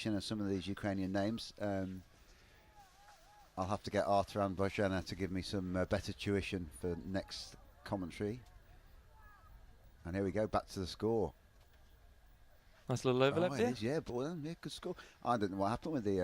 of some of these Ukrainian names. I'll have to get Arthur and Bojana to give me some better tuition for next commentary. And here we go, back to the score. Nice little overlap there. It is, yeah, but yeah, good score. I don't know what happened with the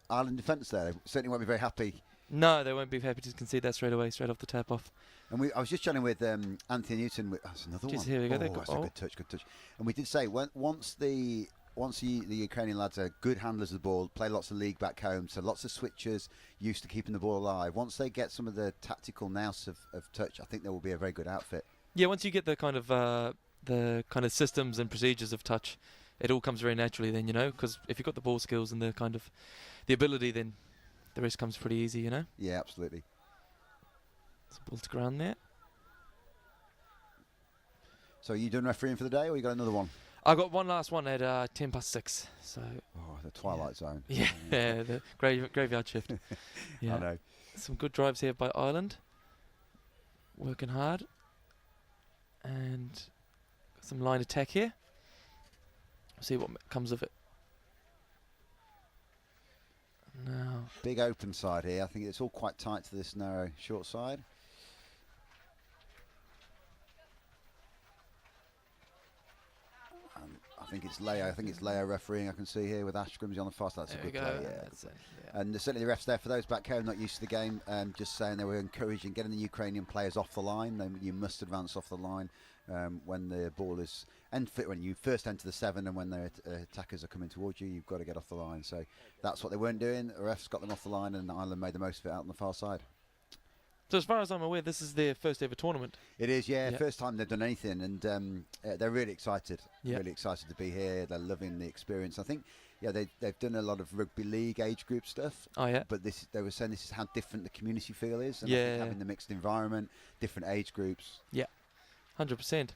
Ireland defence there. They certainly won't be very happy. No, they won't be happy to concede that straight away, straight off the tap off. And I was just chatting with Anthony Newton. That's another one. Here we go. That's a good touch, good touch. And we did say once the Ukrainian lads are good handlers of the ball, play lots of league back home, so lots of switchers, used to keeping the ball alive. Once they get some of the tactical nous of touch, I think they will be a very good outfit. Yeah, once you get the kind of systems and procedures of touch, it all comes very naturally then, because if you've got the ball skills and the ability, then the rest comes pretty easy, Yeah, absolutely. It's ball to ground there. So are you done refereeing for the day, or you got another one? I got one last one at 6:10. So. The twilight zone. Yeah, the graveyard shift. Yeah. I know. Some good drives here by Ireland. Working hard. And some line attack here. See what comes of it. Now. Big open side here. I think it's all quite tight to this narrow short side. I think it's Leo refereeing. I can see here with Ash Grimsey on the far side. That's a good play. Yeah. That's it, yeah. And certainly the refs there for those back home not used to the game. Just saying they were encouraging getting the Ukrainian players off the line. You must advance off the line when the ball is when you first enter the 7 and when the attackers are coming towards you. You've got to get off the line. So that's what they weren't doing. The refs got them off the line, and Ireland made the most of it out on the far side. So as far as I'm aware, this is their first ever tournament. It is, yeah. First time they've done anything, and they're really excited. Really excited to be here. They're loving the experience. I think, they've done a lot of rugby league age group stuff. Oh yeah. But they were saying this is how different the community feel is, and I think having the mixed environment, different age groups. Yeah, 100%.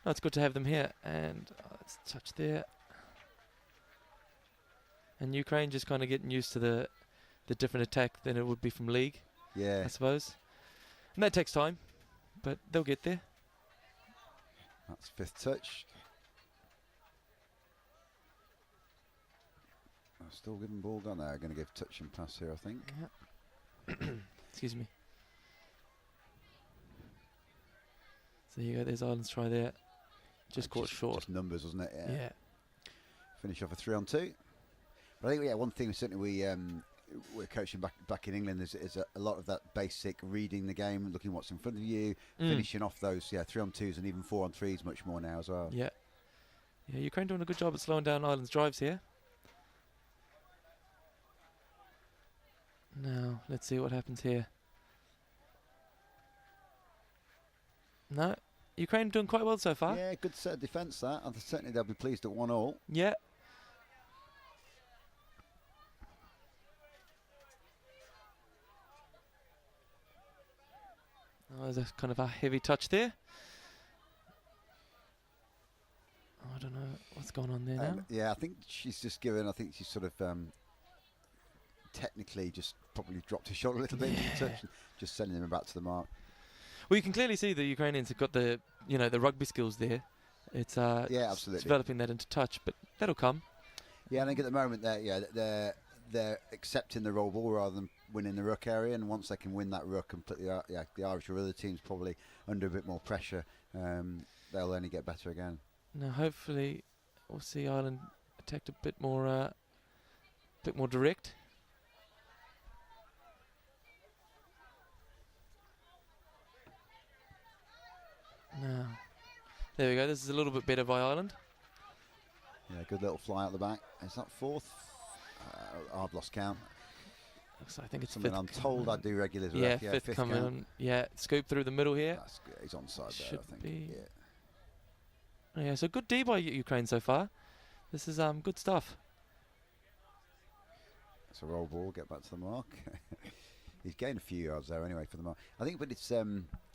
No, it's good to have them here, and let's touch there. And Ukraine just kind of getting used to the different attack than it would be from league. Yeah, I suppose. And that takes time, but they'll get there. That's 5th touch. I'm still giving ball down there. I'm going to give touch and pass here, I think. Yeah. Excuse me. So there you go. There's Ireland's try there. Just caught short. Just numbers, wasn't it? Yeah. Finish off a 3-on-2. But I think, one thing certainly we're coaching back in England is a lot of that basic reading the game, looking what's in front of you, finishing off those 3-on-2s and even 4-on-3s much more now as well. Yeah, Ukraine doing a good job at slowing down Ireland's drives here. Now let's see what happens here. No, Ukraine doing quite well so far. Yeah, good set of defence that. And certainly they'll be pleased at 1-1. Yeah. Oh, there's a kind of a heavy touch there. Oh, I don't know what's going on there now. Yeah, I think she's just given. I think she's sort of technically just probably dropped her shoulder a little bit, just sending them back to the mark. Well, you can clearly see the Ukrainians have got the rugby skills there. It's absolutely. It's developing that into touch, but that'll come. Yeah, I think at the moment they're accepting the roll ball rather than winning the ruck area, and once they can win that ruck and put the Irish or other teams probably under a bit more pressure, they'll only get better again. Now, hopefully, we'll see Ireland attacked a bit more direct. Now, there we go. This is a little bit better by Ireland. Yeah, good little fly out the back. Is that 4th? I've lost count. I think it's something 5th. I'm told I do regularly. Yeah, 5th coming on. Yeah, scoop through the middle here. That's good. He's onside there, Should I think. be. Yeah. Yeah, so good D by Ukraine so far. This is good stuff. It's a roll ball. Get back to the mark. He's gained a few yards there anyway for the mark. I think, but it's as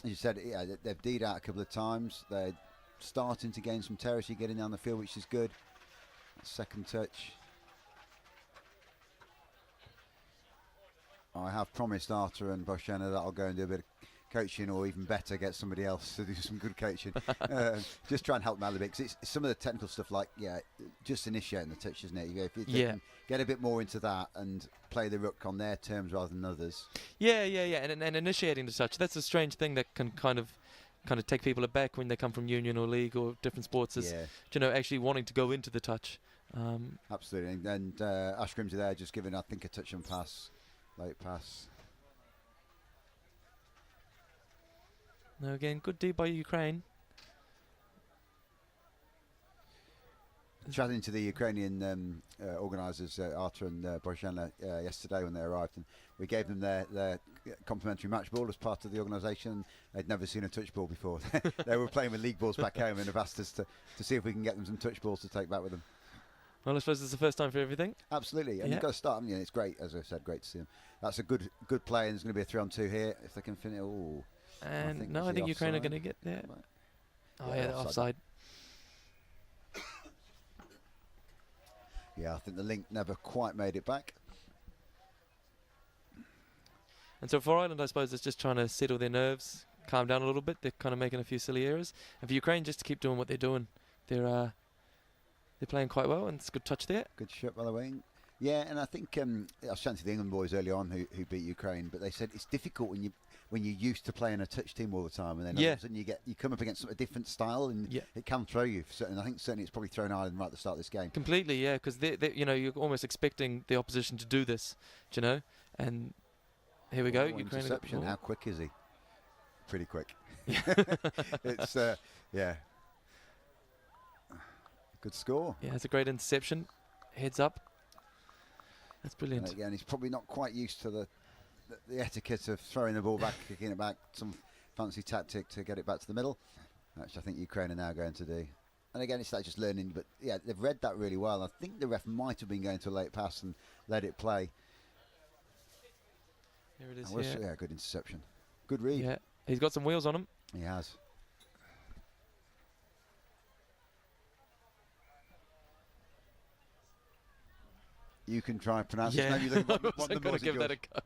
you said, they've D'd out a couple of times. They're starting to gain some territory, getting down the field, which is good. Second touch. I have promised Arthur and Boshena that I'll go and do a bit of coaching, or even better, get somebody else to do some good coaching. Just try and help them out a bit, because it's some of the technical stuff, like just initiating the touch, isn't it? If they can get a bit more into that and play the ruck on their terms rather than others. Yeah, and initiating the touch. That's a strange thing that can kind of take people aback when they come from union or league or different sports. Is actually wanting to go into the touch. Absolutely, and Ash Grimsey there just giving, I think, a touch and pass, late pass. Now again, good D by Ukraine. Chatting to the Ukrainian organisers, Artur and Borjana, yesterday when they arrived, and we gave them their complimentary match ball as part of the organisation. They'd never seen a touch ball before. They were playing with league balls back home and have asked us to see if we can get them some touch balls to take back with them. Well, I suppose it's the first time for everything. Absolutely, and you've got to start. It's great, as I said, great to see them. That's a good play, and there's going to be a 3-on-2 here if they can finish. Oh, and I think Ukraine are going to get there. The offside. Yeah, I think the link never quite made it back. And so for Ireland, I suppose it's just trying to settle their nerves, calm down a little bit. They're kind of making a few silly errors, and for Ukraine, just to keep doing what they're doing. They're playing quite well, and it's a good touch there. Good shot by the wing. Yeah, and I think I was chatting to the England boys early on who beat Ukraine, but they said it's difficult when you're used to playing a touch team all the time, and then all of a sudden you come up against a different style, and it can throw you. I think certainly it's probably thrown Ireland right at the start of this game. Completely, yeah, because you're almost expecting the opposition to do this, and here we go. Ukraine interception. How quick is he? Pretty quick. It's good score. Yeah, it's a great interception. Heads up. That's brilliant. And again, he's probably not quite used to the etiquette of throwing the ball back, kicking it back, some fancy tactic to get it back to the middle, which I think Ukraine are now going to do. And again, it's like just learning, but yeah, they've read that really well. I think the ref might have been going to a late pass and let it play. Here it is. Yeah, good interception. Good read. Yeah, he's got some wheels on him. He has. You can try and pronounce his name. What number was it? That a go.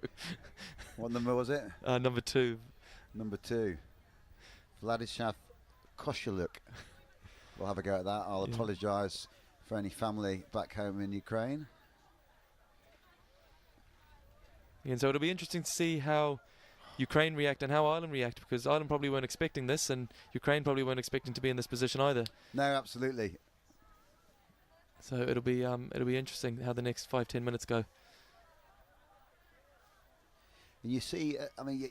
What number was it? Number 2. Number 2. Vladislav Koshuluk. We'll have a go at that. I'll apologise for any family back home in Ukraine. And so it'll be interesting to see how Ukraine react and how Ireland react, because Ireland probably weren't expecting this, and Ukraine probably weren't expecting to be in this position either. No, absolutely. So it'll be interesting how the next 5-10 minutes go. And you see,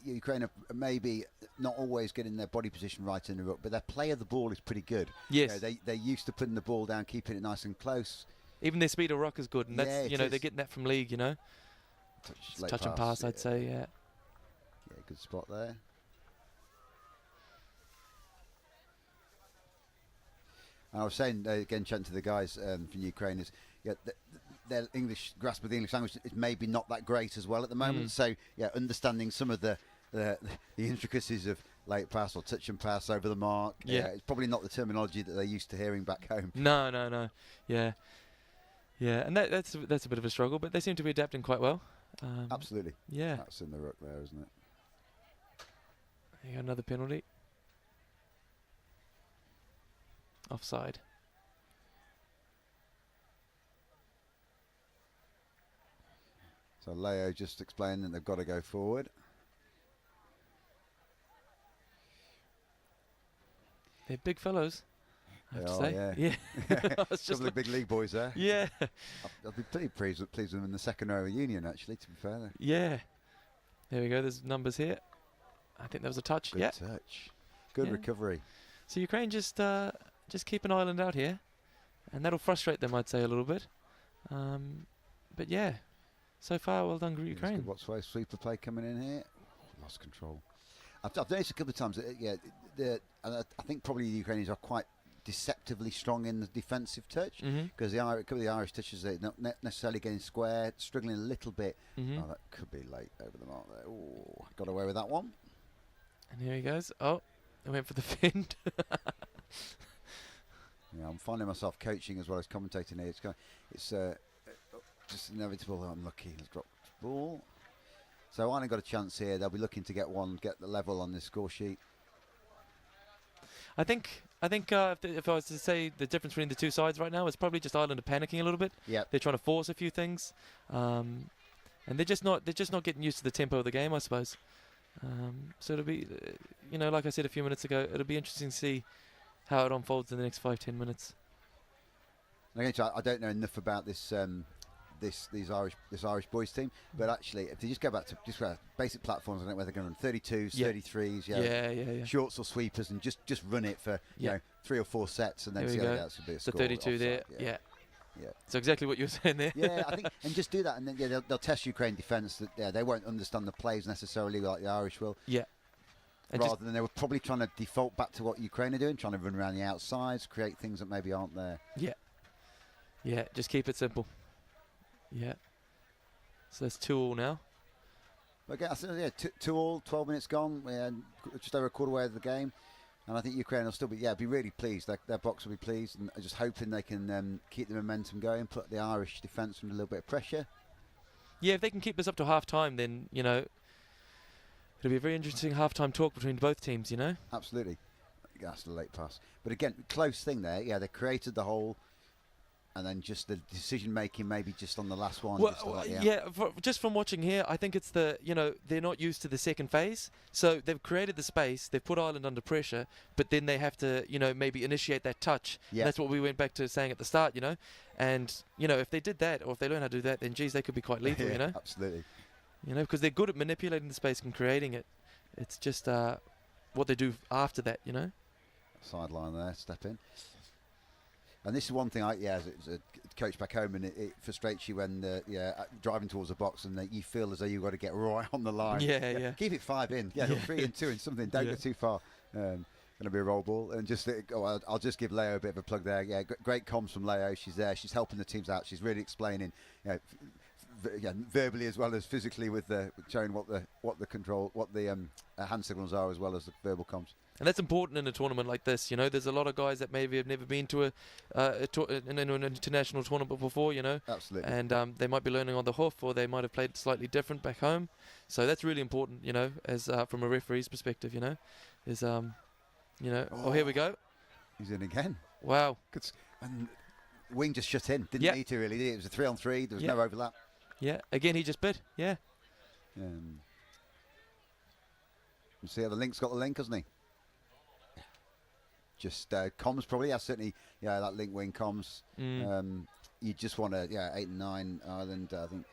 Ukraine are maybe not always getting their body position right in the ruck, but their play of the ball is pretty good. Yes, they're used to putting the ball down, keeping it nice and close. Even their speed of ruck is good, and that's they're getting that from league. Touch and pass, I'd say. Yeah, good spot there. And I was saying again, chatting to the guys from Ukraine, is their English grasp of the English language is maybe not that great as well at the moment. So understanding some of the intricacies of late pass or touch and pass over the mark. It's probably not the terminology that they're used to hearing back home. No. Yeah, and that's a bit of a struggle, but they seem to be adapting quite well. Absolutely. Yeah. That's in the ruck there, isn't it? You got another penalty. Offside. So Leo just explained that they've got to go forward. They're big fellows, I have to say. Yeah. A couple of big league boys there. Yeah. I'll be pretty pleased with them in the second row of Union, actually, to be fair. Yeah. There we go. There's numbers here. I think that was a touch. Good touch. Good recovery. So Ukraine just keep an Ireland out here, and that'll frustrate them, I'd say, a little bit. But yeah, so far, well done, Ukraine. Good watch way sweeper play coming in here. Lost control. I've noticed a couple of times. I think probably the Ukrainians are quite deceptively strong in the defensive touch, because a couple of the Irish touches they're not necessarily getting square, struggling a little bit. Oh, that could be late over the mark there. Oh, got away with that one. And here he goes. Oh, I went for the fend. Yeah, I'm finding myself coaching as well as commentating here. It's just inevitable. I'm lucky. Let's drop the ball. So Ireland got a chance here. They'll be looking to get the level on this score sheet. I think if I was to say the difference between the two sides right now, it's probably just Ireland are panicking a little bit. Yeah. They're trying to force a few things, and they're just not getting used to the tempo of the game, I suppose. So it'll be, like I said a few minutes ago, it'll be interesting to see how it unfolds in the next 5-10 minutes. Again, I don't know enough about this Irish boys team, but actually, if they just go back to basic platforms, I don't know whether they're going on 32s, 33s, yeah, shorts or sweepers, and just run it for 3 or 4 sets, and then see how that's a bit of so score. 32 offside, there, yeah. So exactly what you were saying there. Yeah, I think, and just do that, and then they'll test Ukraine defence. That they won't understand the plays necessarily like the Irish will. Yeah. And rather than they were probably trying to default back to what Ukraine are doing, trying to run around the outsides, create things that maybe aren't there. Yeah, just keep it simple. Yeah. So that's 2-2 now. Okay, I said 2-2, 12 minutes gone. We're just over a quarter way of the game. And I think Ukraine will still be really pleased. Their box will be pleased, and just hoping they can keep the momentum going, put the Irish defence under a little bit of pressure. Yeah, if they can keep this up to half-time, then, it'll be a very interesting half-time talk between both teams, Absolutely. That's the late pass. But again, close thing there. Yeah, they created the hole, and then just the decision-making maybe just on the last one. Well, just from watching here, I think it's they're not used to the second phase. So they've created the space, they've put Ireland under pressure, but then they have to, maybe initiate that touch. Yeah. That's what we went back to saying at the start, And, if they did that, or if they learn how to do that, then, geez, they could be quite lethal, Absolutely. Because they're good at manipulating the space and creating it. It's just what they do after that, Sideline there, step in. And this is one thing, as a coach back home, and it frustrates you when driving towards the box and you feel as though you've got to get right on the line. Yeah. Keep it 5 in. 3 and 2 in something. Don't go too far. Going to be a roll ball. And I'll just give Leo a bit of a plug there. Yeah, great comms from Leo. She's there. She's helping the teams out. She's really explaining, verbally as well as physically, with showing what the hand signals are as well as the verbal comms. And that's important in a tournament like this. There's a lot of guys that maybe have never been to an international tournament before. Absolutely. And they might be learning on the hoof, or they might have played slightly different back home. So that's really important. As from a referee's perspective. Is oh, here we go. He's in again. Wow. Good. And wing just shut in. Didn't need to really. Did it? It was a 3-on-3. There was no overlap. Yeah. Again, he just bit. Yeah. You see how the link's got the link, hasn't he? Just comms probably. Yeah, certainly. Yeah, that link wing comms. You just want to. 8 and 9 Ireland. I think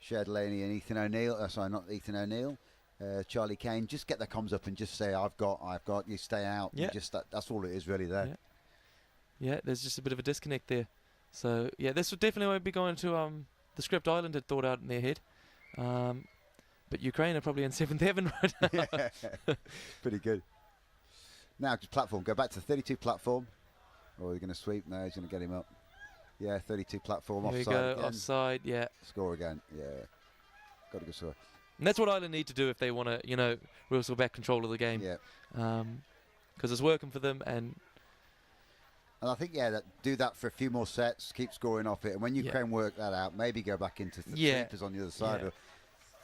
Cher Delaney and Ethan O'Neill. Sorry, not Ethan O'Neill. Charlie Kane. Just get the comms up and just say, "I've got." You stay out. Yeah. Just that's all it is really there. Yeah. There's just a bit of a disconnect there. So this would definitely be going to the script Ireland had thought out in their head. But Ukraine are probably in 7th heaven right now. Yeah. Pretty good. Now, just platform. Go back to the 32 platform. Or are you going to sweep? No, he's going to get him up. Yeah, 32 platform. Here Offside we go. again. Offside, yeah. Score again. Yeah. Got to go score. And that's what Ireland need to do if they want to, wrestle back control of the game. Yeah. Because it's working for them. And I think, do that for a few more sets. Keep scoring off it. And when Ukraine work that out, maybe go back into the sweepers on the other side.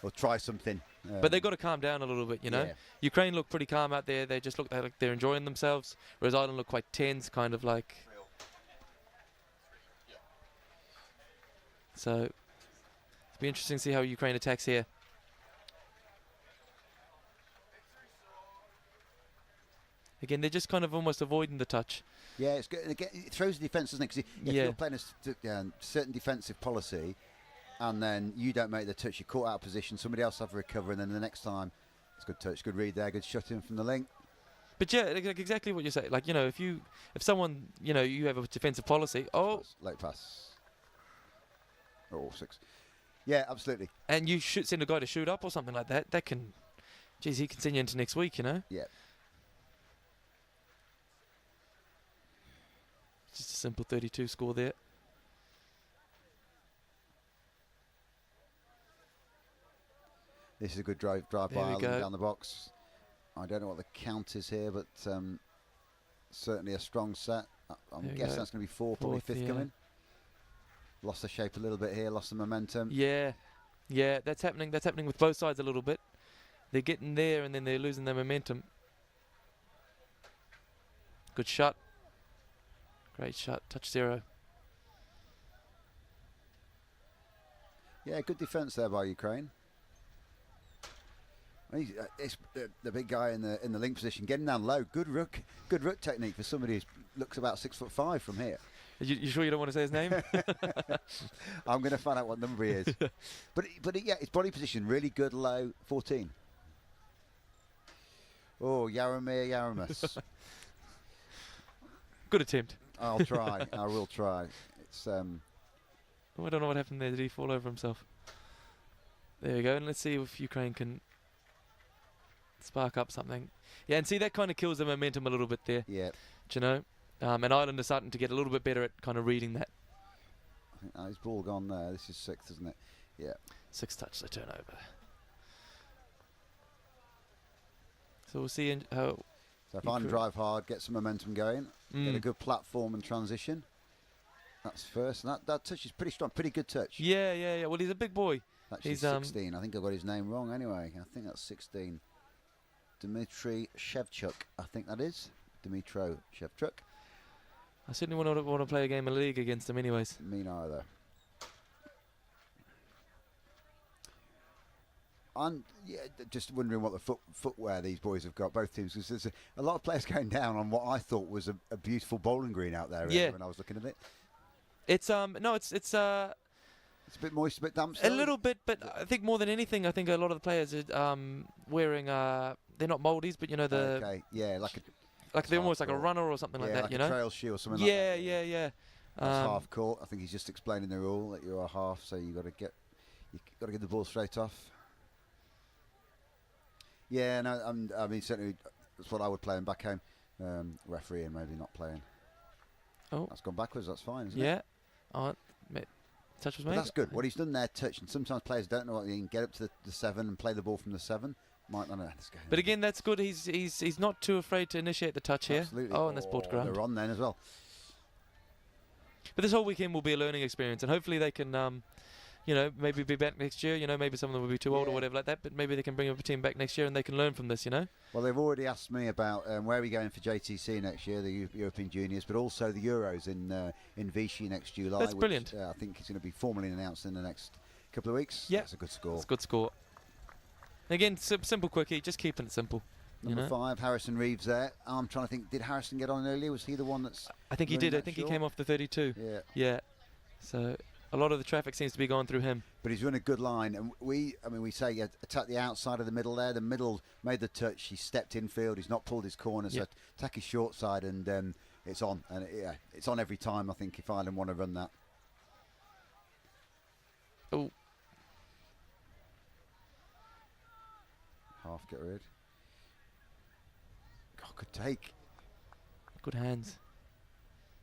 Or try something. But they've got to calm down a little bit, Yeah. Ukraine look pretty calm out there. They just look like they're enjoying themselves. Whereas Ireland look quite tense, kind of like. So it'll be interesting to see how Ukraine attacks here. Again, they're just kind of almost avoiding the touch. Yeah, it's good. Again, it throws the defence, doesn't it? Because if you're playing a certain defensive policy, and then you don't make the touch, you're caught out of position, somebody else have a recover, and then the next time, it's good touch, good read there, good shut in from the link. But like exactly what you say. Like, if someone, you have a defensive policy, Late pass. Oh, 6. Yeah, absolutely. And you should send a guy to shoot up or something like that, that can, geez, he can send you into next week, Yeah. Just a simple 32 score there. This is a good drive by Ireland down the box. I don't know what the count is here, but certainly a strong set. I'm guessing that's going to be 4, probably 5th coming. Lost the shape a little bit here, lost the momentum. Yeah. Yeah, that's happening. That's happening with both sides a little bit. They're getting there and then they're losing their momentum. Good shot. Great shot. Touch 0. Yeah, good defence there by Ukraine. It's the big guy in the link position, getting down low. Good ruck technique for somebody who looks about 6'5" from here. You sure you don't want to say his name? I'm going to find out what number he is. but yeah, his body position really good, low, 14. Oh, Jaromir Jaramus. Good attempt. I'll try. I will try. It's I don't know what happened there. Did he fall over himself? There we go. And let's see if Ukraine can spark up something. Yeah, and see, that kind of kills the momentum a little bit there. Yeah. Do you know? And Ireland are starting to get a little bit better at kind of reading that. I think his ball gone there. This is 6th, isn't it? Yeah. 6 touch the turnover. So we'll see how. So if I can drive hard, get some momentum going, get a good platform and transition. That's first. And that touch is pretty strong, pretty good touch. Yeah. Well, he's a big boy. Actually, He's 16. I think I got his name wrong anyway. I think that's 16. Dmitry Shevchuk, I think that is. Dmitro Shevchuk. I certainly want to play a game of league against him anyways. Me neither. I'm just wondering what the footwear these boys have got, both teams, because there's a lot of players going down on what I thought was a beautiful bowling green out there when I was looking at it. It's it's a bit moist, a bit damp. A little bit, but I think more than anything, I think a lot of the players are wearing they're not moldies, but you know like they're almost like a runner or something like that, like you a know? trail shoe or something like that. Yeah. That's half court. I think he's just explaining the rule that you're a half, so you got to get the ball straight off. Yeah, no, I mean certainly that's what I would play in back home. Referee and maybe not playing. Oh, that's gone backwards. That's fine, isn't it? Yeah. Touch was made. But that's good. What he's done there, touch, and sometimes players don't know what he can get up to the 7 and play the ball from the 7. Might not know. But again, that's good. He's not too afraid to initiate the touch here. Absolutely. Oh, and that's ball to ground. They're on then as well. But this whole weekend will be a learning experience, and hopefully they can, maybe be back next year. You know, maybe some of them will be too old or whatever like that, but maybe they can bring up a team back next year and they can learn from this, you know? Well, they've already asked me about where are we going for JTC next year, the European Juniors, but also the Euros in Vichy next July. That's brilliant. I think it's going to be formally announced in the next couple of weeks. Yeah. That's a good score. It's a good score. Again, simple quickie, just keeping it simple. Number 5, Harrison Reeves there. I'm trying to think, did Harrison get on earlier? Was he the one that's... I think he did. I think he came off the 32. Yeah. So a lot of the traffic seems to be going through him. But he's run a good line. And we say attack the outside of the middle there. The middle made the touch. He stepped infield. He's not pulled his corner. So attack his short side and it's on. And it's on every time, I think, if Ireland want to run that. Oh. Half get rid. God, good take. Good hands.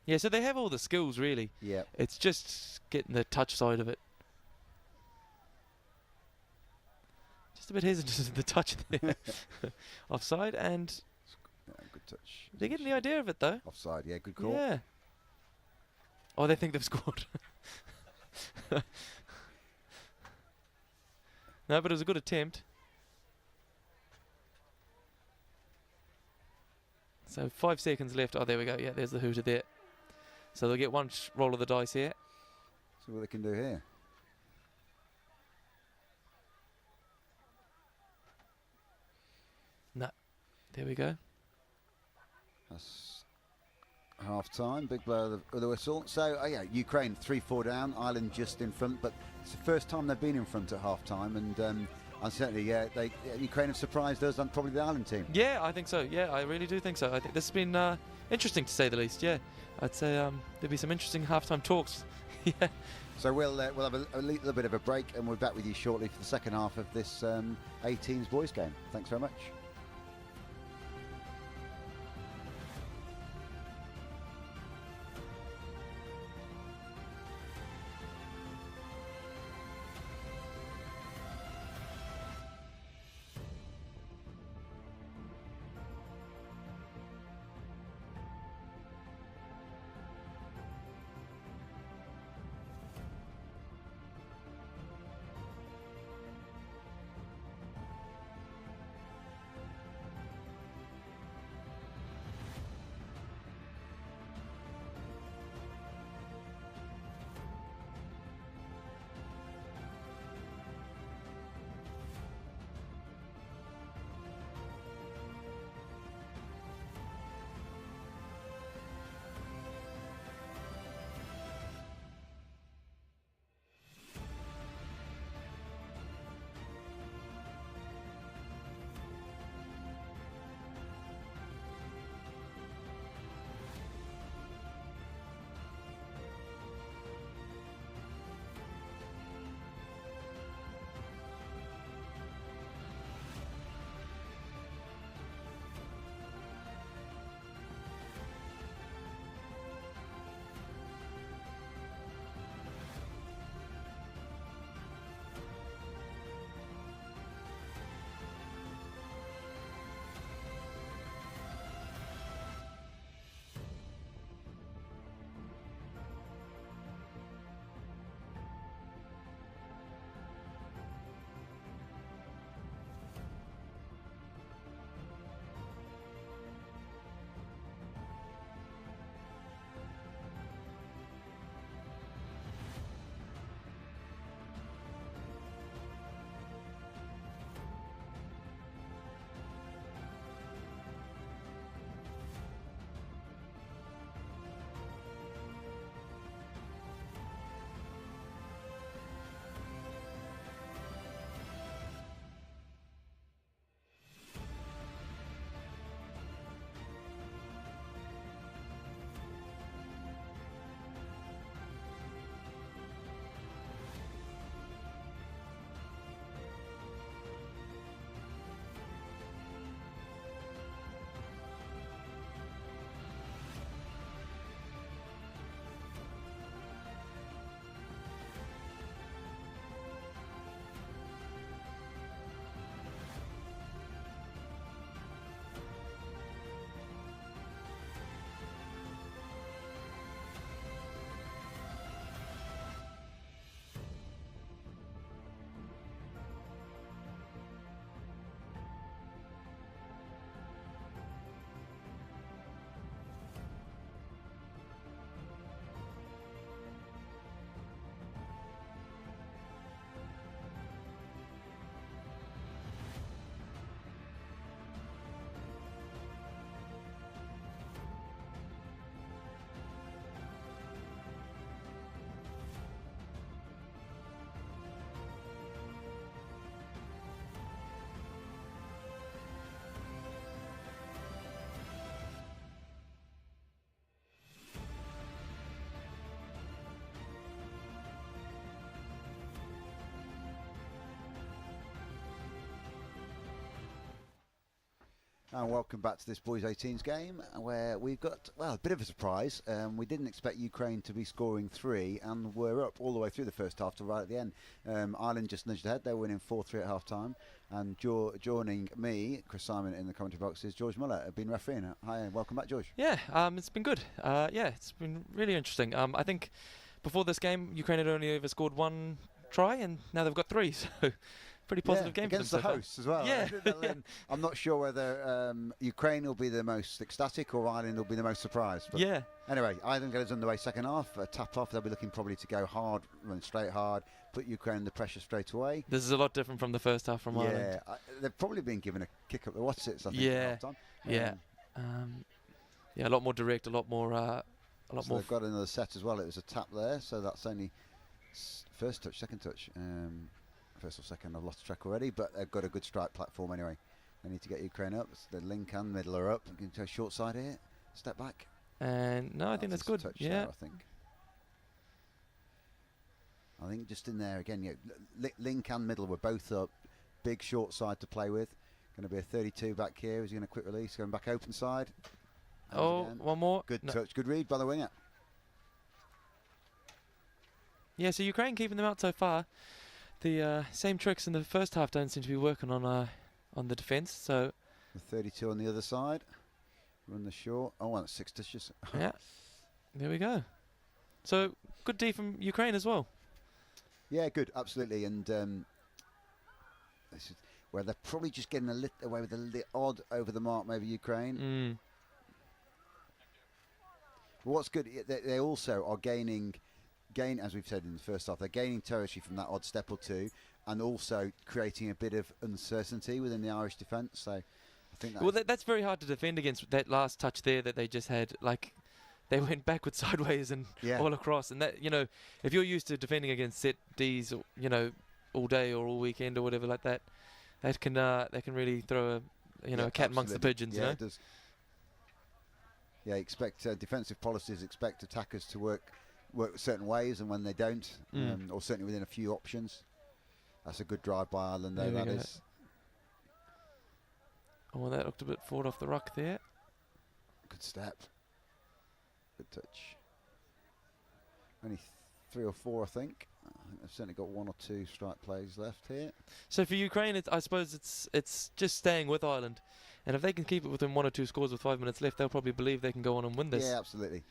Yeah, so they have all the skills, really. Yeah. It's just getting the touch side of it. Just a bit hesitant in the touch there. Offside and... Yeah, good touch. They're getting the idea of it, though. Offside, yeah, good call. Yeah. Oh, they think they've scored. No, but it was a good attempt. So 5 seconds left. Oh, there we go. Yeah, there's the hooter there. So they'll get one roll of the dice here. See what they can do here. No. There we go. That's half time. Big blow of the whistle. So, Ukraine 3-4 down. Ireland just in front. But it's the first time they've been in front at half time. And certainly, Ukraine have surprised us and probably the Ireland team. Yeah, I think so. Yeah, I really do think so. I think this has been interesting to say the least. Yeah, I'd say there'll be some interesting halftime talks. Yeah. So we'll have a little bit of a break and we'll be back with you shortly for the second half of this 18s boys game. Thanks very much. And welcome back to this Boys 18s game where we've got, well, a bit of a surprise. We didn't expect Ukraine to be scoring 3 and we're up all the way through the first half to right at the end. Ireland just nudged ahead. They were winning 4-3 at half time. And joining me, Chris Simon, in the commentary box is George Muller, been refereeing. Hi, and welcome back, George. Yeah, it's been good. It's been really interesting. I think before this game, Ukraine had only ever scored 1 try and now they've got 3. So pretty positive game against for them the so hosts as well. Yeah. I'm not sure whether Ukraine will be the most ecstatic or Ireland will be the most surprised. But yeah. Anyway, Ireland get us underway second half. Tap off. They'll be looking probably to go hard, run straight hard, put Ukraine under pressure straight away. This is a lot different from the first half from Ireland. Yeah, they've probably been given a kick up the what's-its, I think. Yeah. Yeah. A lot more direct, a lot more. So they've got another set as well. It was a tap there, so that's only first touch, second touch. First or second, I've lost track already, but they've got a good strike platform anyway. They need to get Ukraine up. The link and middle are up. You can take a short side here. Step back. And no, I think that's good. Yeah. There, I think just in there again, link and middle were both up. Big short side to play with. Going to be a 32 back here. Is he going to quick release? Going back open side. One more. Good touch. Good read by the winger. Yeah, so Ukraine keeping them out so far. The same tricks in the first half don't seem to be working on the defence. So the 32 on the other side. Run the short. Oh, that's 6 touches. Yeah, there we go. So good D from Ukraine as well. Yeah, good, absolutely. And this is where they're probably just getting a little away with a odd over the mark, maybe Ukraine. But what's good, they also are gaining, as we've said in the first half, they're gaining territory from that odd step or two, and also creating a bit of uncertainty within the Irish defence. So I think that's very hard to defend against. That last touch there that they just had, like they went backwards, sideways, and all across. And that, if you're used to defending against set Ds, all day or all weekend or whatever like that, that can really throw a cat amongst the pigeons. Yeah, it does. Yeah, expect defensive policies expect attackers to work certain ways, and when they don't, or certainly within a few options. That's a good drive by Ireland, though, that is. Oh, that looked a bit forward off the ruck there. Good step. Good touch. Only 3 or 4, I think. I've certainly got 1 or 2 strike plays left here. So for Ukraine, I suppose it's just staying with Ireland. And if they can keep it within 1 or 2 scores with 5 minutes left, they'll probably believe they can go on and win this. Yeah, absolutely.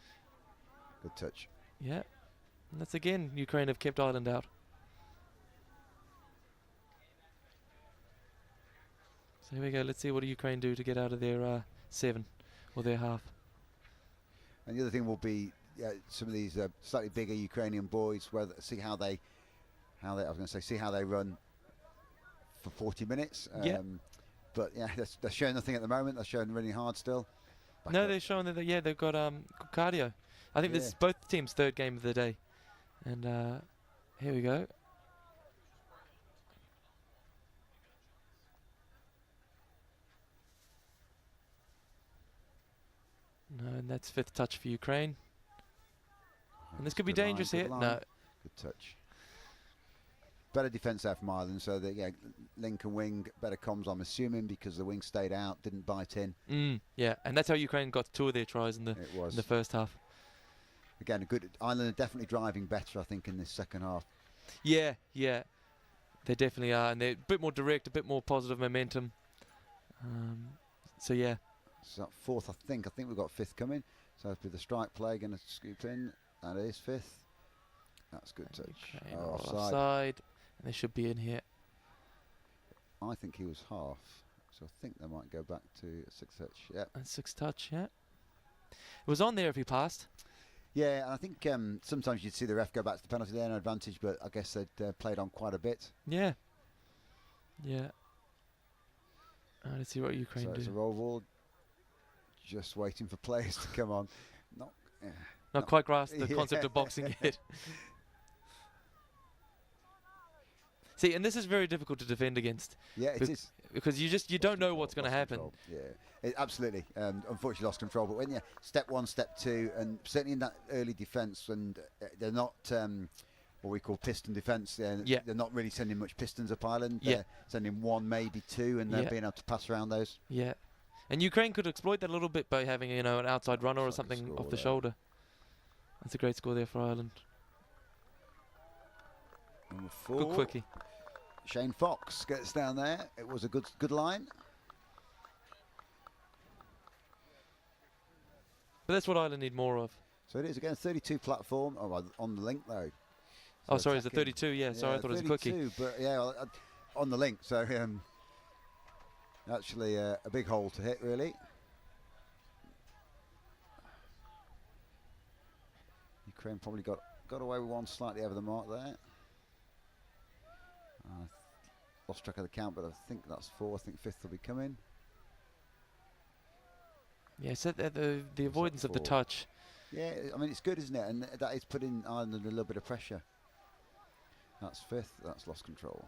Good touch. Yeah. And that's again, Ukraine have kept Ireland out. So here we go. Let's see what do Ukraine do to get out of their 7 or their half. And the other thing will be some of these slightly bigger Ukrainian boys, see how they run for 40 minutes. But yeah, they're showing nothing at the moment. They're showing really hard still. They're showing that they've got good cardio. I think this is both teams' 3rd game of the day. And here we go. No, and that's 5th touch for Ukraine. And this could be dangerous here. No. Good touch. Better defence there from Ireland, so that link and wing, better comms, I'm assuming, because the wing stayed out, didn't bite in. Yeah, and that's how Ukraine got 2 of their tries in the first half. Again, Ireland are definitely driving better, I think, in this second half. Yeah, they definitely are, and they're a bit more direct, a bit more positive momentum. So yeah. So 4th, I think we've got 5th coming. So with the strike play, going to scoop in. That is 5th. That's good touch. Offside. And they should be in here. I think he was half. So I think they might go back to 6th touch. Yeah. And 6th touch, yeah. It was on there if he passed. Yeah, and I think sometimes you'd see the ref go back to the penalty there, no advantage, but I guess they'd played on quite a bit. Yeah. Let's see what Ukraine do. It's a roll ball. Just waiting for players to come on. Not quite grasped the concept of boxing yet. See, and this is very difficult to defend against. Yeah, it is. Because you don't know what's going to happen. Yeah, absolutely. Unfortunately lost control. But when step 1, step 2, and certainly in that early defence, and they're not what we call piston defence. They're not really sending much pistons up Ireland. They're sending 1, maybe 2, and they're being able to pass around those. Yeah. And Ukraine could exploit that a little bit by having, an outside runner or Looks like a something score off the there. shoulder. That's a great score there for Ireland. Number 4. Good quickie. Shane Fox gets down there. It was a good line. But that's what Ireland need more of. So it is again 32 platform. Oh, well, on the link though. Oh, sorry, it's a attacking. 32. Yeah, sorry, I thought it was a quickie. 32, but yeah, well, on the link. So actually a big hole to hit, really. Ukraine probably got away with one slightly over the mark there. Lost track of the count, but I think that's 4. I think 5th will be coming. Yeah, so the avoidance of the 4? touch. Yeah, I mean, it's good, isn't it? And that is putting Ireland under a little bit of pressure. That's 5th. That's lost control.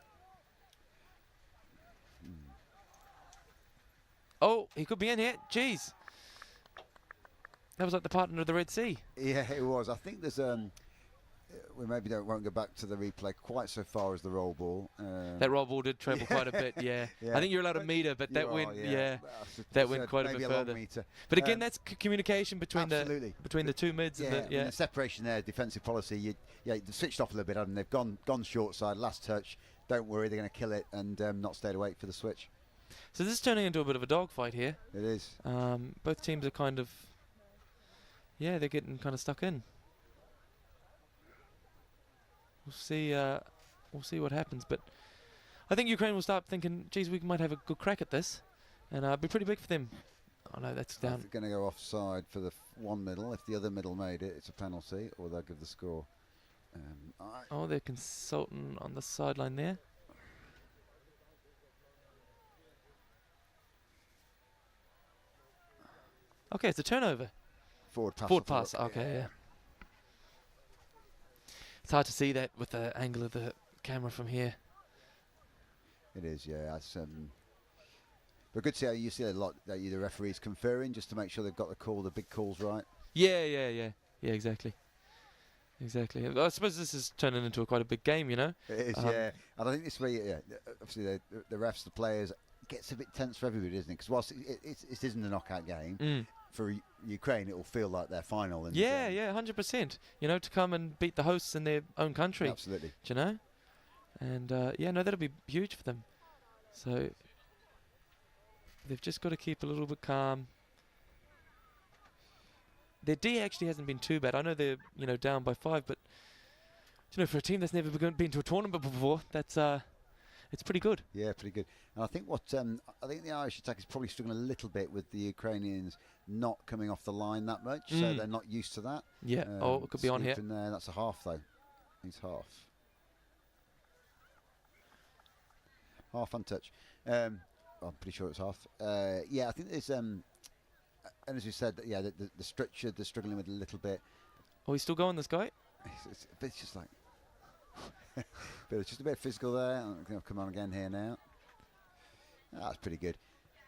Oh, he could be in here. Jeez. That was like the partner of the Red Sea. Yeah, it was. I think there's we maybe won't go back to the replay quite so far as the roll ball. That roll ball did travel quite a bit, yeah. Yeah. I think you're allowed a meter, but that went, yeah. that went quite a bit maybe further. long meter. But again, that's communication between Absolutely. the two mids Yeah, and I mean, the separation there, defensive policy. They've switched off a little bit, haven't they? They've gone short side, last touch. Don't worry, they're going to kill it and not stay to wait for the switch. So this is turning into a bit of a dogfight here. It is. Both teams are kind of, they're getting kind of stuck in. We'll see what happens, but I think Ukraine will start thinking, geez, we might have a good crack at this, and it'd be pretty big for them. Oh no, that's down. They're going to go offside for the one middle. If the other middle made it, it's a penalty, or they'll give the score. Oh, they're consulting on the sideline there. Okay, it's a turnover. Forward pass. Forward pass. Okay, yeah. It's hard to see that with the angle of the camera from here. It is, yeah. That's, but good to see how you see a lot that the referees conferring just to make sure they've got the big calls right. Yeah, exactly. I suppose this is turning into quite a big game, you know. It is, yeah. And I think this way, obviously the refs, the players, it gets a bit tense for everybody, isn't it? Because whilst it isn't a knockout game, for Ukraine it will feel like their final. And 100%. You know, to come and beat the hosts in their own country. Absolutely. Do you know? And that'll be huge for them. So they've just got to keep a little bit calm. Their D actually hasn't been too bad. I know they're down by 5, but for a team that's never been to a tournament before, that's it's pretty good. Yeah, pretty good. And I think I think the Irish attack is probably struggling a little bit with the Ukrainians not coming off the line that much, so they're not used to that. Yeah. It could be on here. There. That's a half though. He's half. Half untouched. I'm pretty sure it's half. I think there's and as you said, the structure they're struggling with a little bit. Oh, he's still going, this guy? It's just like, but it's just a bit physical there. I'm going to come on again here now. That's pretty good.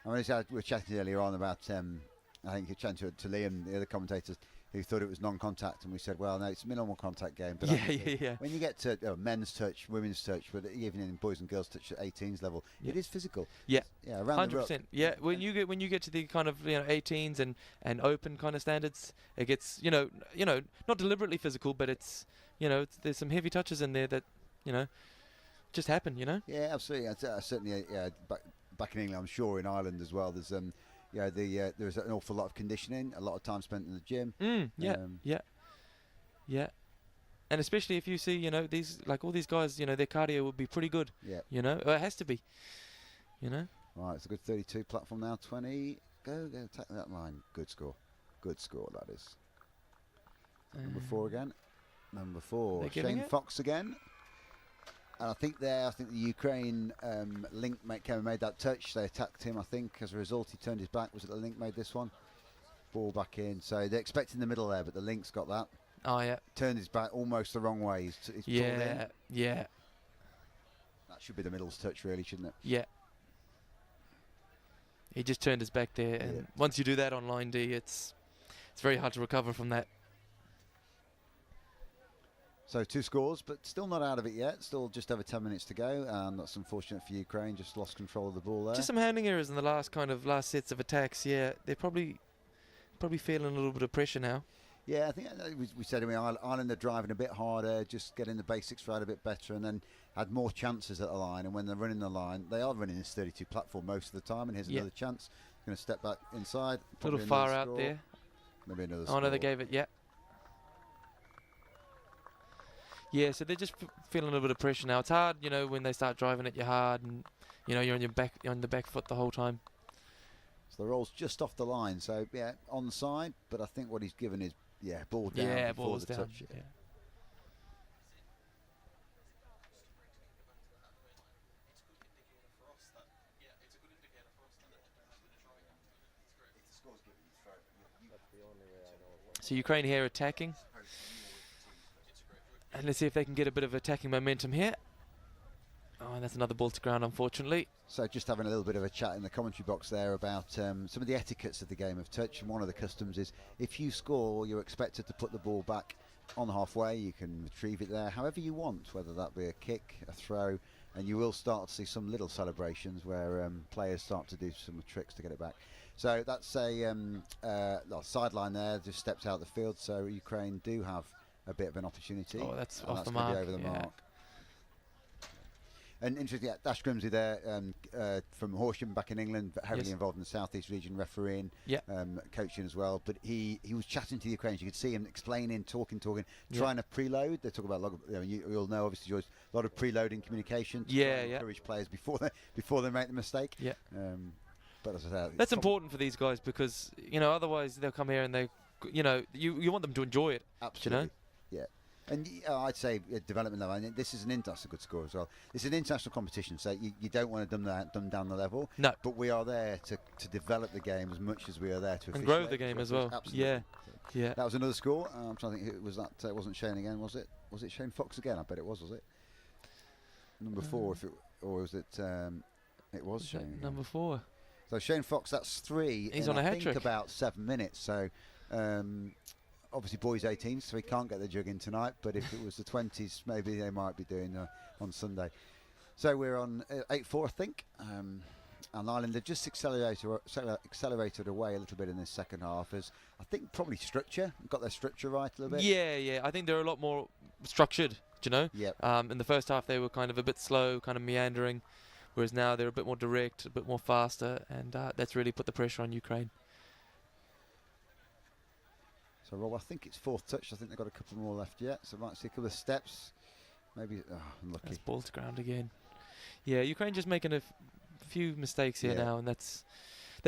I mean, we were chatting earlier on about, I think you're chatting to Liam, the other commentators, who thought it was non-contact, and we said, well, no, it's a minimal contact game. But yeah. When you get to men's touch, women's touch, but even in boys and girls touch at 18s level, it is physical. Yeah, around 100%. Yeah, when you get to the kind of 18s and open kind of standards, it gets not deliberately physical, but it's there's some heavy touches in there that just happen. Yeah, absolutely. Certainly, back in England, I'm sure in Ireland as well. There's there's an awful lot of conditioning, a lot of time spent in the gym. Yeah. And especially if you see, these all these guys, their cardio would be pretty good. Yeah. It has to be. Right, it's a good 32 platform now. 20. Go attack that line. Good score, that is. Number 4 again. Number 4. Shane Fox again. And I think the Ukraine link came and made that touch. They attacked him, I think. As a result, he turned his back. Was it the link made this one? Ball back in. So they're expecting the middle there, but the link's got that. Oh, yeah. Turned his back almost the wrong way. He's pulled in. Yeah. That should be the middle's touch, really, shouldn't it? Yeah. He just turned his back there. And once you do that on line D, it's very hard to recover from that. So 2 scores, but still not out of it yet. Still just over 10 minutes to go, and that's unfortunate for Ukraine. Just lost control of the ball there. Just some handling errors in the last sets of attacks. Yeah, they're probably feeling a little bit of pressure now. Yeah, I think we said Ireland are driving a bit harder, just getting the basics right a bit better, and then had more chances at the line. And when they're running the line, they are running this 32 platform most of the time. And here's another chance. Going to step back inside. A little far out there. Maybe another. Oh no, they gave it. Yeah. Yeah, so they're just feeling a little bit of pressure now. It's hard, when they start driving at you hard, and you're on the back foot the whole time. So the roll's just off the line. So yeah, onside. But I think what he's given is ball down. Yeah, before ball's the down. touch. Yeah. So Ukraine here attacking. And let's see if they can get a bit of attacking momentum here. Oh, and that's another ball to ground, unfortunately. So just having a little bit of a chat in the commentary box there about some of the etiquettes of the game of touch. And one of the customs is if you score, you're expected to put the ball back on halfway. You can retrieve it there however you want, whether that be a kick, a throw, and you will start to see some little celebrations where players start to do some tricks to get it back. So that's a sideline there, just steps out the field. So Ukraine do have a bit of an opportunity. Oh, that's and off that's the mark. Over the mark. And interesting, Dash Grimsey there from Horsham back in England, but heavily involved in the South East region, refereeing, coaching as well. But he was chatting to the Ukrainians. You could see him explaining, talking, trying to preload. They talk about you all know, obviously, George, a lot of preloading communication to try and encourage players before they make the mistake. Yeah. But as I said, that's important for these guys because otherwise they'll come here and they, you want them to enjoy it. Absolutely. Yeah. And I'd say at development level, and this is that's a good score as well. It's an international competition, so you don't want to dumb down the level. No. But we are there to develop the game as much as we are there to and grow the game as well. Absolutely. Yeah. Yeah. That was another score. I'm trying to think. It was that. It wasn't Shane again, was it? Was it Shane Fox again? I bet it was it? Number 4, or was it? It was Shane. Number 4. So Shane Fox, that's 3. He's on a hat trick. About 7 minutes. So. Obviously boys 18s, so he can't get the jug in tonight, but if it was the 20s, maybe they might be doing on Sunday. So we're on 8-4, I think, and Ireland have just accelerated away a little bit in this second half, as I think probably got their structure right a little bit. Yeah, I think they're a lot more structured, Yep. In the first half they were kind of a bit slow, kind of meandering, whereas now they're a bit more direct, a bit more faster, and that's really put the pressure on Ukraine. So Rob, I think it's 4th touch. I think they've got a couple more left yet. So might see a couple of steps. Maybe unlucky. That's ball to ground again. Yeah, Ukraine just making a few mistakes here now, and that's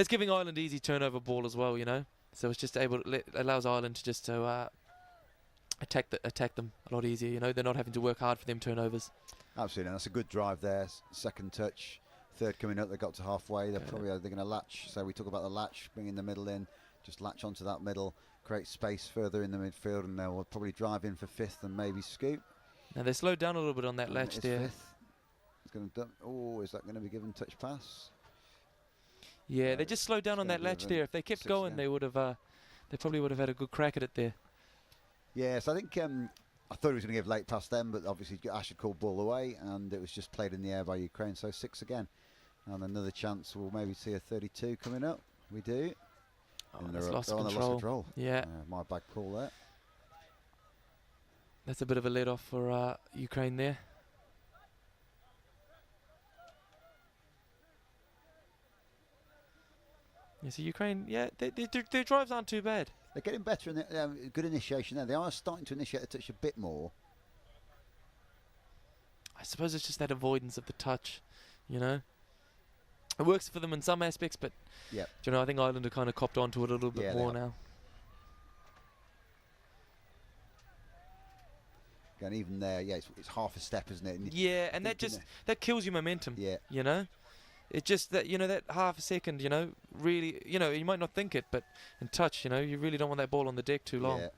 giving Ireland easy turnover ball as well. So it's just allows Ireland to just attack them a lot easier. They're not having to work hard for them turnovers. Absolutely, and that's a good drive there. Second touch, third coming up. They got to halfway. They're going to latch. So we talk about the latch, bringing the middle in. Just latch onto that middle. Create space further in the midfield, and they'll probably drive in for 5th and maybe scoop. Now they slowed down a little bit on that latch there. 5th. It's going to is that going to be given touch pass? Yeah, they just slowed down on that latch there. If they kept going, they probably would have had a good crack at it there. Yes, I think I thought he was going to give late pass then, but obviously Ash had called ball away, and it was just played in the air by Ukraine. So 6 again, and another chance. We'll maybe see a 32 coming up. We do. Oh, that's lost control. Yeah. My bad call there. That's a bit of a let-off for Ukraine there. Yeah, so Ukraine, their drives aren't too bad. They're getting better, and good initiation there. They are starting to initiate the touch a bit more. I suppose it's just that avoidance of the touch, It works for them in some aspects, but I think Ireland have kind of copped onto it a little bit more now. And even there, it's half a step, isn't it? Yeah, and that kills your momentum. Yeah. It's just that that half a second, really, you might not think it, but in touch, you really don't want that ball on the deck too long. Yeah.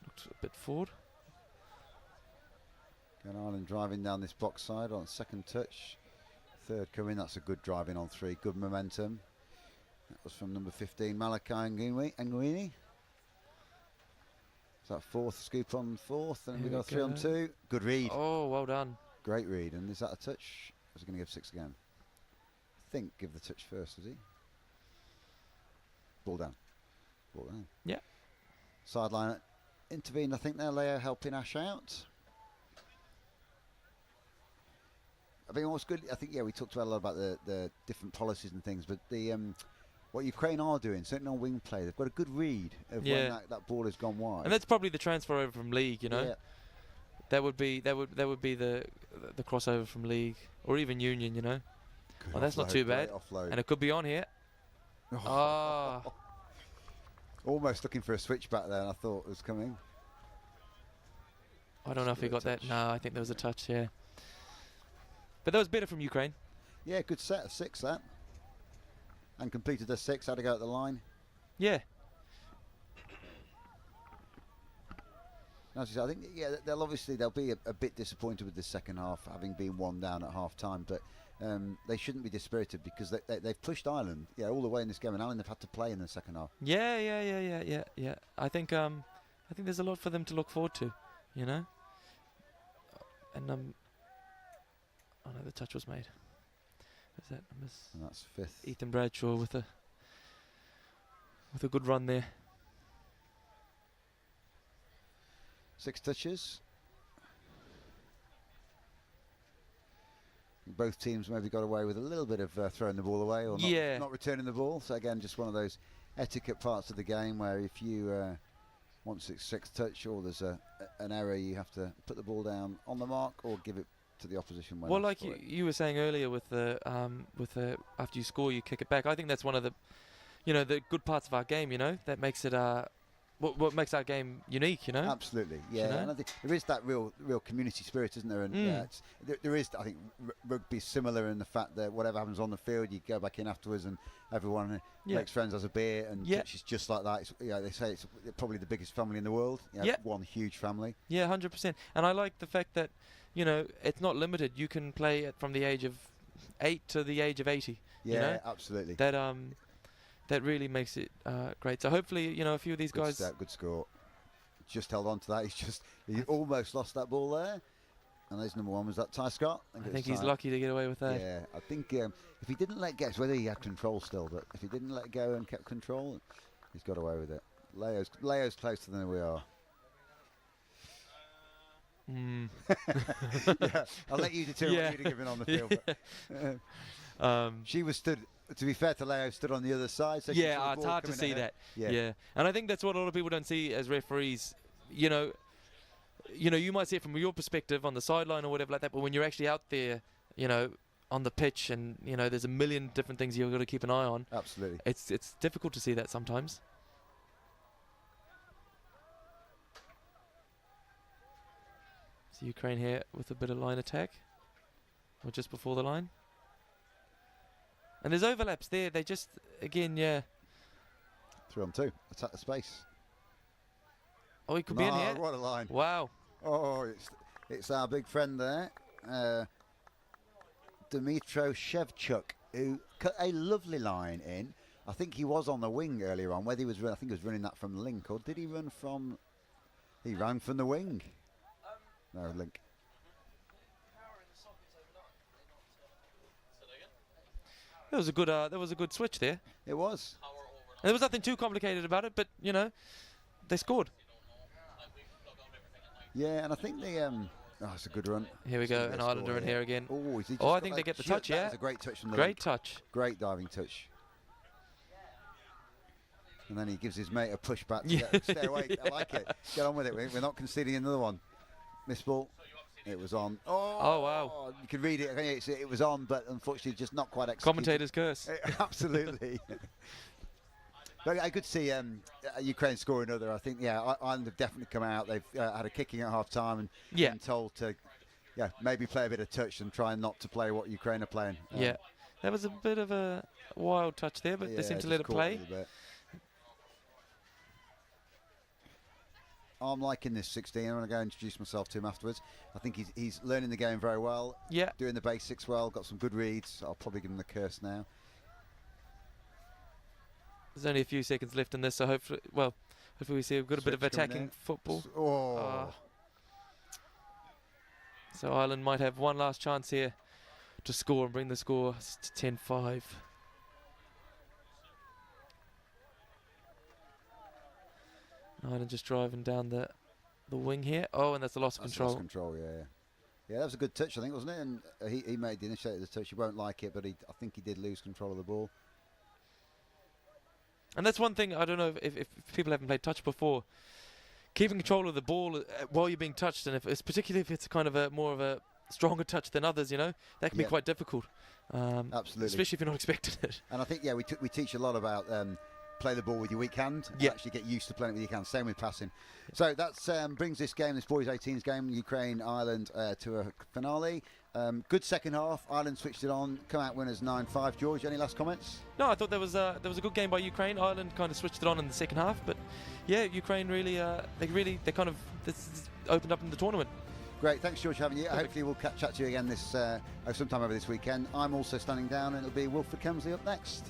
Looks a bit forward. And Ireland driving down this box side on second touch. Third coming, that's a good driving on 3. Good momentum. That was from number 15, Malachi Nguini. Is that fourth scoop on fourth? And Here we we got 3 on go. 2. Good read. Oh, well done. Great read. And is that a touch? Or is he going to give 6 again? I think give the touch first, is he? Ball down. Ball down. Yeah. Sideline intervened, I think there, Leo helping Ash out. I think what's good, I think, yeah, we talked about a lot about the different policies and things, but the what Ukraine are doing, certainly on wing play, they've got a good read of when that ball has gone wide. And that's probably the transfer over from league, you know. Yeah. That would be the crossover from league or even union, you know. Good Oh, that's not offload, too great bad. offload. And it could be on here. Ah. Almost looking for a switch back there, and I thought it was coming. I don't know if he got that. Touch. No, I think there was a touch, yeah. But that was better from Ukraine. Yeah, good set of 6 that. And completed the 6, had to go at the line. Yeah. As you said, I think they'll be a bit disappointed with the second half, having been 1 down at half time, but they shouldn't be dispirited because they've pushed Ireland all the way in this game, and Ireland have had to play in the second half. Yeah. I think there's a lot for them to look forward to, you know. And oh no, the touch was made. Is that a miss? And that's 5th. Ethan Bradshaw with a good run there. 6 touches. Both teams maybe got away with a little bit of throwing the ball away or not returning the ball. So again, just one of those etiquette parts of the game where if you want 6 touch or there's an error, you have to put the ball down on the mark or give it to the opposition. Well, like you were saying earlier with the after you score, you kick it back. I think that's one of the good parts of our game. You know, that makes it what makes our game unique. You know, absolutely, yeah. You know? And I think there is that real community spirit, isn't there? And there is. I think rugby's similar in the fact that whatever happens on the field, you go back in afterwards, and everyone makes friends, has a beer, and it's just like that. It's, they say it's probably the biggest family in the world. One huge family. Yeah, 100%. And I like the fact that it's not limited. You can play from the age of 8 to the age of 80. Yeah, you know? Absolutely. That really makes it great. So hopefully, a few of these guys. Good score. Just held on to that. He almost lost that ball there. And his number 1 was that Ty Scott. I think he's lucky to get away with that. Yeah, I think if he didn't let go, it's whether he had control still, but if he didn't let go and kept control, he's got away with it. Leo's closer than we are. Yeah, I'll let you determine what you're giving on the field. She was stood. To be fair to Leo, stood on the other side. So it's hard to see that. Yeah, and I think that's what a lot of people don't see as referees. You might see it from your perspective on the sideline or whatever like that, but when you're actually out there, on the pitch, and there's a million different things you've got to keep an eye on. Absolutely, it's difficult to see that sometimes. So Ukraine here with a bit of line attack, or just before the line. And there's overlaps there. They just, again, 3 on 2. Attack the space. Oh, he could be in here. What a line. Wow. Oh, it's our big friend there, Dmytro Shevchuk, who cut a lovely line in. I think he was on the wing earlier on. Whether he was, I think he was running that from Link, or did he run from? He ran from the wing. No, Link. There was a good switch there. It was. And there was nothing too complicated about it, but they scored. Yeah, and I think they it's a good run. Here we go, an Islander in here again. Oh, I think they get the touch. Yeah, that's a great touch from the Great touch. Great diving touch. And then he gives his mate a push back to stay away. I like it. Get on with it. We're not conceding another one. Miss ball. It was on. Oh wow! You can read it. It was on, but unfortunately, just not quite executed. Commentator's curse. Absolutely. But I could see Ukraine score another. I think, Ireland have definitely come out. They've had a kicking at half time and been told to, maybe play a bit of touch and try not to play what Ukraine are playing. That was a bit of a wild touch there, but they seem to let it play. I'm liking this 16. I'm going to go introduce myself to him afterwards. I think he's learning the game very well. Yeah. Doing the basics well. Got some good reads. I'll probably give him the curse now. There's only a few seconds left in this, so Hopefully we see a bit of Switch coming attacking in. football. Oh. So Ireland might have one last chance here to score and bring the score to 10-5. Ireland just driving down the wing here. Oh, and that's the loss of control. Lost control, yeah. Yeah, that was a good touch, I think, wasn't it? And he made the initiator of the touch. He won't like it, but I think he did lose control of the ball. And that's one thing, I don't know if people haven't played touch before. Keeping control of the ball while you're being touched, and particularly if it's kind of more of a stronger touch than others, that can be quite difficult. Absolutely. Especially if you're not expecting it. And I think, we teach a lot about play the ball with your weak hand. Yeah. Actually get used to playing it with your hand. Same with passing. So that brings this boys 18s game, Ukraine-Ireland, to a finale. Good second half. Ireland switched it on. Come out winners 9-5. George, any last comments? No, I thought there was a good game by Ukraine. Ireland kind of switched it on in the second half, but yeah, Ukraine really this opened up in the tournament. Great, thanks George for having you. Perfect. Hopefully we'll chat to you again sometime over this weekend. I'm also standing down, and it'll be Wilfred Kemsley up next.